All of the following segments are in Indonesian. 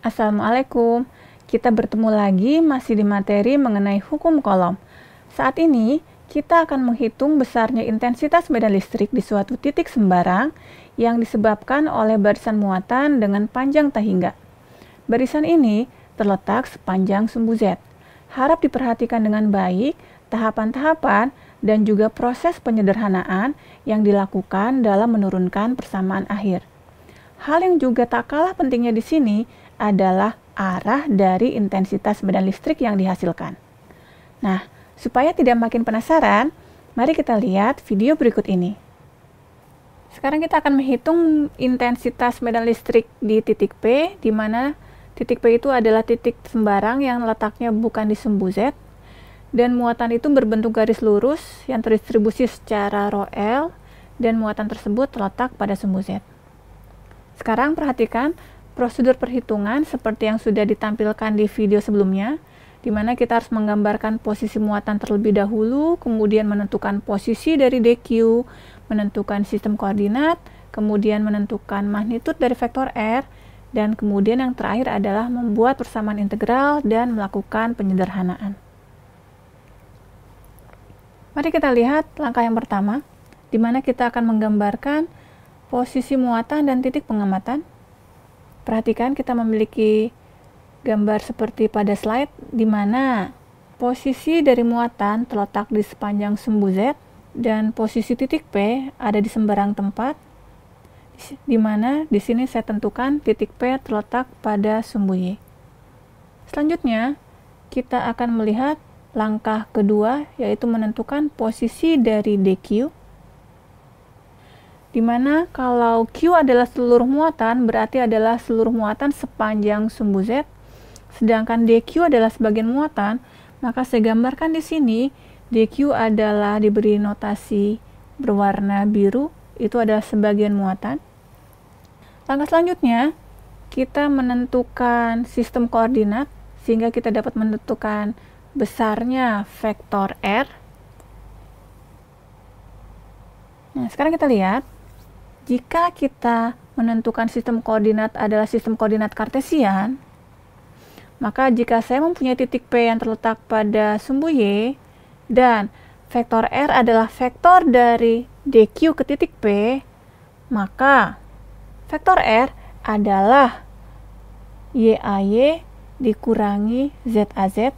Assalamualaikum. Kita bertemu lagi masih di materi mengenai hukum Coulomb. Saat ini kita akan menghitung besarnya intensitas medan listrik di suatu titik sembarang yang disebabkan oleh barisan muatan dengan panjang T hingga. Barisan ini terletak sepanjang sumbu Z. Harap diperhatikan dengan baik tahapan-tahapan dan juga proses penyederhanaan yang dilakukan dalam menurunkan persamaan akhir. Hal yang juga tak kalah pentingnya di sini adalah arah dari intensitas medan listrik yang dihasilkan. Nah, supaya tidak makin penasaran, mari kita lihat video berikut ini. Sekarang kita akan menghitung intensitas medan listrik di titik P, di mana titik P itu adalah titik sembarang yang letaknya bukan di sumbu Z, dan muatan itu berbentuk garis lurus yang terdistribusi secara rho L, dan muatan tersebut terletak pada sumbu Z. Sekarang perhatikan prosedur perhitungan seperti yang sudah ditampilkan di video sebelumnya, di mana kita harus menggambarkan posisi muatan terlebih dahulu, kemudian menentukan posisi dari DQ, menentukan sistem koordinat, kemudian menentukan magnitud dari vektor R, dan kemudian yang terakhir adalah membuat persamaan integral dan melakukan penyederhanaan. Mari kita lihat langkah yang pertama, di mana kita akan menggambarkan posisi muatan dan titik pengamatan. Perhatikan kita memiliki gambar seperti pada slide, di mana posisi dari muatan terletak di sepanjang sumbu Z dan posisi titik P ada di sembarang tempat, di mana di sini saya tentukan titik P terletak pada sumbu Y. Selanjutnya, kita akan melihat langkah kedua, yaitu menentukan posisi dari DQ, di mana kalau Q adalah seluruh muatan, berarti adalah seluruh muatan sepanjang sumbu Z, sedangkan DQ adalah sebagian muatan, maka saya gambarkan di sini, DQ adalah diberi notasi berwarna biru, itu adalah sebagian muatan. Langkah selanjutnya, kita menentukan sistem koordinat, sehingga kita dapat menentukan besarnya vektor R. Nah, sekarang kita lihat, jika kita menentukan sistem koordinat adalah sistem koordinat kartesian, maka jika saya mempunyai titik P yang terletak pada sumbu Y, dan vektor R adalah vektor dari DQ ke titik P, maka vektor R adalah YAY dikurangi ZAZ.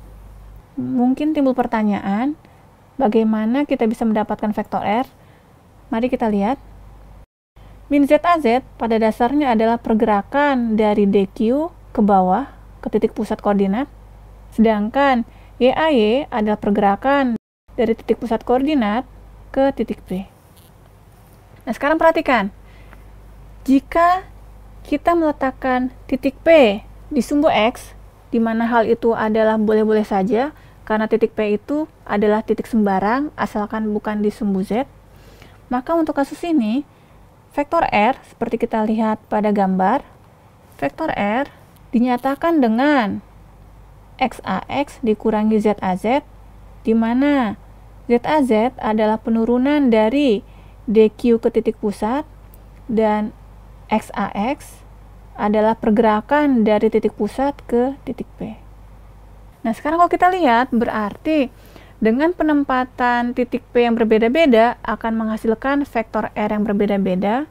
Mungkin timbul pertanyaan, bagaimana kita bisa mendapatkan vektor R? Mari kita lihat. Min ZAZ pada dasarnya adalah pergerakan dari DQ ke bawah, ke titik pusat koordinat, sedangkan YAY adalah pergerakan dari titik pusat koordinat ke titik P. Nah, sekarang perhatikan, jika kita meletakkan titik P di sumbu X, di mana hal itu adalah boleh-boleh saja, karena titik P itu adalah titik sembarang, asalkan bukan di sumbu Z, maka untuk kasus ini, vektor R, seperti kita lihat pada gambar, vektor R dinyatakan dengan XAX dikurangi ZAZ, di mana ZAZ adalah penurunan dari DQ ke titik pusat, dan XAX adalah pergerakan dari titik pusat ke titik P. Nah, sekarang kalau kita lihat, berarti dengan penempatan titik P yang berbeda-beda akan menghasilkan vektor R yang berbeda-beda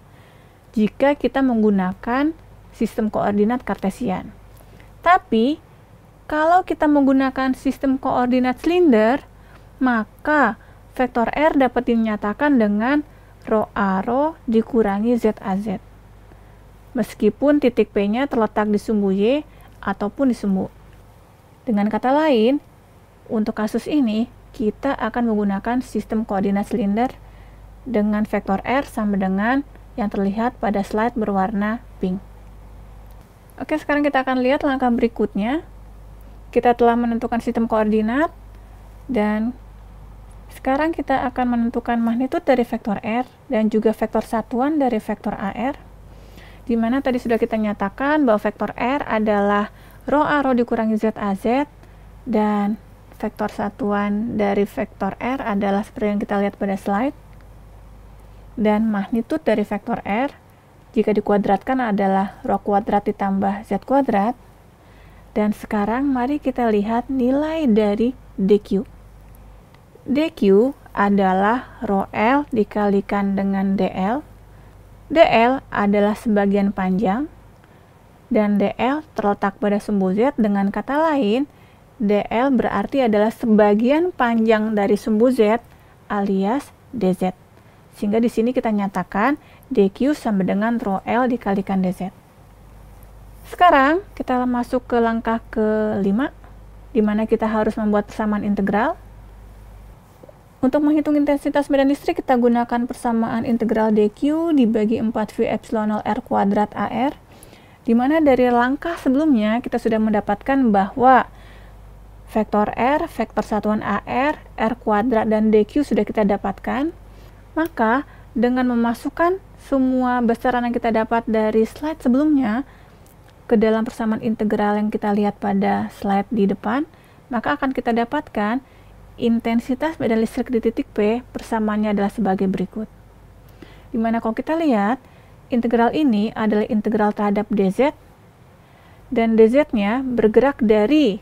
jika kita menggunakan sistem koordinat kartesian. Tapi, kalau kita menggunakan sistem koordinat silinder, maka vektor R dapat dinyatakan dengan rho A rho dikurangi ZAZ. Meskipun titik P-nya terletak di sumbu Y ataupun di sumbu. Dengan kata lain, untuk kasus ini, kita akan menggunakan sistem koordinat silinder dengan vektor R sama dengan yang terlihat pada slide berwarna pink. Oke, sekarang kita akan lihat langkah berikutnya. Kita telah menentukan sistem koordinat, dan sekarang kita akan menentukan magnitud dari vektor R dan juga vektor satuan dari vektor AR, di mana tadi sudah kita nyatakan bahwa vektor R adalah rho A rho dikurangi ZAZ, dan vektor satuan dari vektor R adalah seperti yang kita lihat pada slide, dan magnitud dari vektor R jika dikuadratkan adalah rho kuadrat ditambah Z kuadrat, Dan sekarang mari kita lihat nilai dari dq. dq adalah rho L dikalikan dengan dl. dl adalah sebagian panjang, dan dl terletak pada sumbu Z. Dengan kata lain, dl berarti adalah sebagian panjang dari sumbu Z alias dz. Sehingga di sini kita nyatakan dq sama dengan rho L dikalikan dz. Sekarang kita masuk ke langkah ke-5, di mana kita harus membuat persamaan integral. Untuk menghitung intensitas medan listrik, kita gunakan persamaan integral dq dibagi 4 V epsilon 0 R kuadrat AR, di mana dari langkah sebelumnya kita sudah mendapatkan bahwa vektor R, vektor satuan AR, R kuadrat, dan dq sudah kita dapatkan. Maka dengan memasukkan semua besaran yang kita dapat dari slide sebelumnya ke dalam persamaan integral yang kita lihat pada slide di depan, maka akan kita dapatkan intensitas medan listrik di titik P persamaannya adalah sebagai berikut. Dimana kalau kita lihat, integral ini adalah integral terhadap dz, dan dz-nya bergerak dari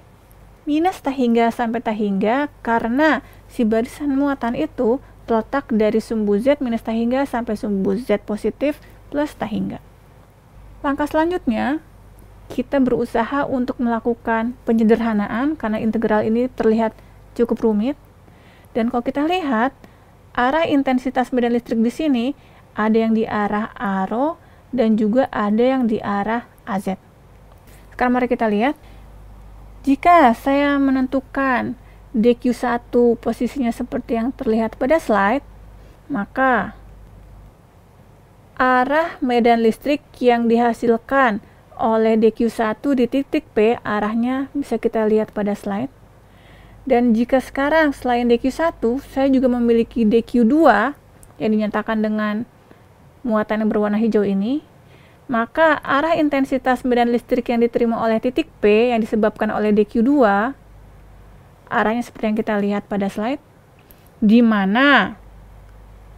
minus tahingga sampai tahingga karena si barisan muatan itu terletak dari sumbu Z minus tahingga sampai sumbu Z positif plus tahingga. Langkah selanjutnya, kita berusaha untuk melakukan penyederhanaan karena integral ini terlihat cukup rumit. Dan kalau kita lihat, arah intensitas medan listrik di sini ada yang di arah arrow dan juga ada yang di arah AZ. Sekarang mari kita lihat. Jika saya menentukan dq1 posisinya seperti yang terlihat pada slide, maka arah medan listrik yang dihasilkan oleh dq1 di titik P arahnya bisa kita lihat pada slide. Dan jika sekarang selain dq1 saya juga memiliki dq2 yang dinyatakan dengan muatan yang berwarna hijau ini, maka arah intensitas medan listrik yang diterima oleh titik P yang disebabkan oleh dq2 arahnya seperti yang kita lihat pada slide, di mana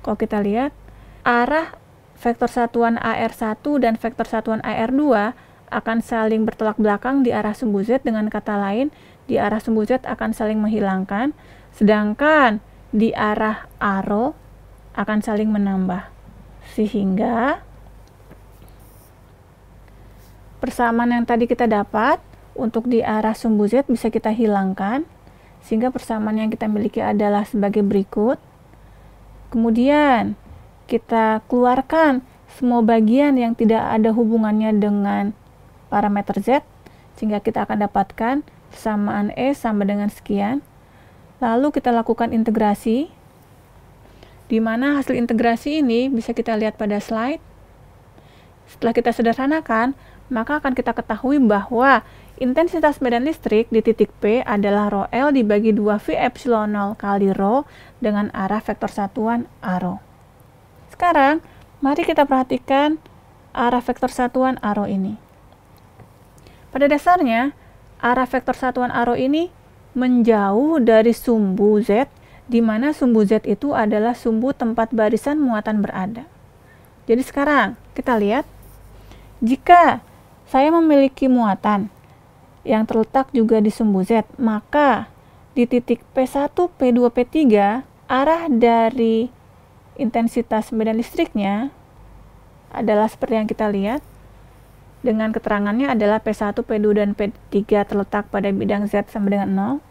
kalau kita lihat arah vektor satuan AR1 dan vektor satuan AR2 akan saling bertolak belakang di arah sumbu Z. Dengan kata lain, di arah sumbu Z akan saling menghilangkan, sedangkan di arah arrow akan saling menambah. Sehingga persamaan yang tadi kita dapat untuk di arah sumbu Z bisa kita hilangkan, sehingga persamaan yang kita miliki adalah sebagai berikut. Kemudian kita keluarkan semua bagian yang tidak ada hubungannya dengan parameter Z, sehingga kita akan dapatkan persamaan E sama dengan sekian. Lalu kita lakukan integrasi, di mana hasil integrasi ini bisa kita lihat pada slide. Setelah kita sederhanakan, maka akan kita ketahui bahwa intensitas medan listrik di titik P adalah rho L dibagi 2 V epsilon 0 kali rho dengan arah vektor satuan arrow. Sekarang, mari kita perhatikan arah vektor satuan arrow ini. Pada dasarnya, arah vektor satuan arrow ini menjauh dari sumbu Z, di mana sumbu Z itu adalah sumbu tempat barisan muatan berada. Jadi sekarang, kita lihat, jika saya memiliki muatan yang terletak juga di sumbu Z, maka di titik P1, P2, P3, arah dari intensitas medan listriknya adalah seperti yang kita lihat, dengan keterangannya adalah P1, P2, dan P3 terletak pada bidang Z sama dengan 0.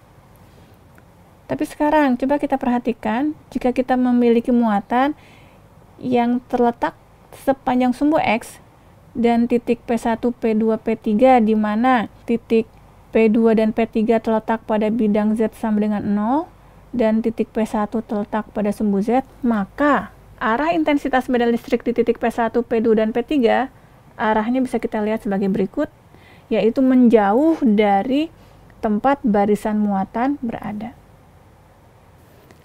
Tapi sekarang, coba kita perhatikan, jika kita memiliki muatan yang terletak sepanjang sumbu X, dan titik P1, P2, P3 di mana titik P2 dan P3 terletak pada bidang Z sama dengan 0 dan titik P1 terletak pada sumbu Z, maka arah intensitas medan listrik di titik P1, P2, dan P3 arahnya bisa kita lihat sebagai berikut, yaitu menjauh dari tempat barisan muatan berada.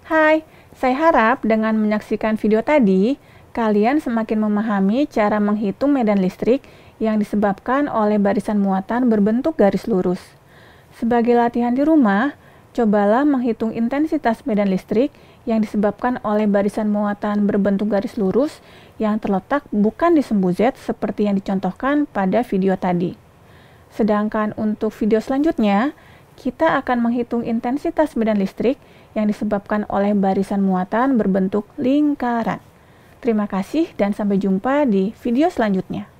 Hai, saya harap dengan menyaksikan video tadi, kalian semakin memahami cara menghitung medan listrik yang disebabkan oleh barisan muatan berbentuk garis lurus. Sebagai latihan di rumah, cobalah menghitung intensitas medan listrik yang disebabkan oleh barisan muatan berbentuk garis lurus yang terletak bukan di sumbu Z seperti yang dicontohkan pada video tadi. Sedangkan untuk video selanjutnya, kita akan menghitung intensitas medan listrik yang disebabkan oleh barisan muatan berbentuk lingkaran. Terima kasih dan sampai jumpa di video selanjutnya.